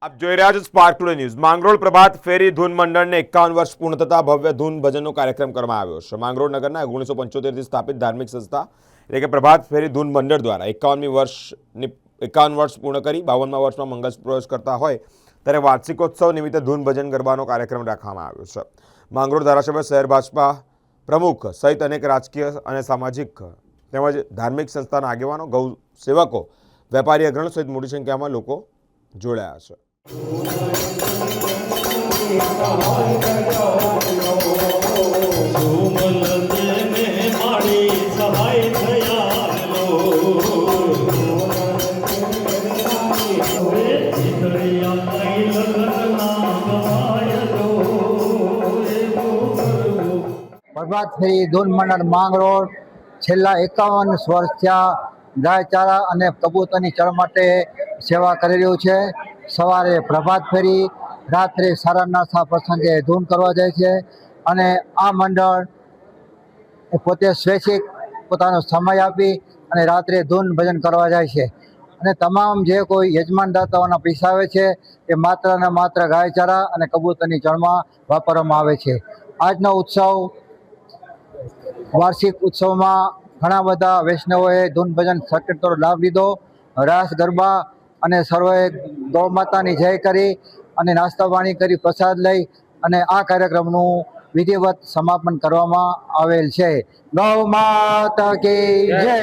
આપ જોઈ રહ્યા છો સ્પાર્ક ટુડે ન્યૂઝ। માંગરોળ પ્રભાત ફેરી ધૂન મંડળને 51 વર્ષ પૂર્ણ થતા ભવ્ય ધૂન ભજનનો કાર્યક્રમ કરવામાં આવ્યો છે। માંગરોળ નગરના 1975થી સ્થાપિત ધાર્મિક સંસ્થા એટલે કે પ્રભાત ફેરી ધૂન મંડળ દ્વારા 51 વર્ષ પૂર્ણ કરી 52મા વર્ષમાં મંગળ પ્રવેશ કરતા હોય ત્યારે વાર્ષિકોત્સવ નિમિત્તે ધૂન ભજન ગરબાનો કાર્યક્રમ રાખવામાં આવ્યો છે। માંગરોળ ધારાસભ્ય શહેર ભાજપા પ્રમુખ સહિત અનેક રાજકીય અને સામાજિક તેમજ ધાર્મિક સંસ્થાના આગેવાનો, ગૌ સેવકો, વેપારી અગ્રણીઓ સહિત મોટી સંખ્યામાં લોકો જોડાયા છે। પ્રભાત ફેરી ધૂન મંડળ માંગરોળ છેલ્લા 51 વર્ષ થયા ગાયચારા અને કબૂતરની ચણ માટે સેવા કરી રહ્યું છે। સવારે પ્રભાત ફેરી, રાત્રે સારાના પ્રસંગે ધૂન કરવા જાય છે અને આ મંડળ પોતે સ્વૈચ્છિક પોતાનો સમય આપી અને રાત્રે ધૂન ભજન કરવા જાય છે અને તમામ જે કોઈ યજમાનદાતાઓના પૈસા આવે છે એ માત્ર ને માત્ર ગાયચારા અને કબૂતરની ચણમાં વાપરવામાં આવે છે। આજનો ઉત્સવ વાર્ષિક ઉત્સવમાં ઘણા બધા વૈષ્ણવોએ ધૂન ભજન સર્કિટનો લાભ લીધો, રાસ ગરબા અને સર્વે ગૌ માતાની જય કરી અને નાસ્તા પાણી કરી પ્રસાદ લઈ અને આ કાર્યક્રમનું વિધિવત સમાપન કરવામાં આવેલ છે। ગૌ માતા કી જય।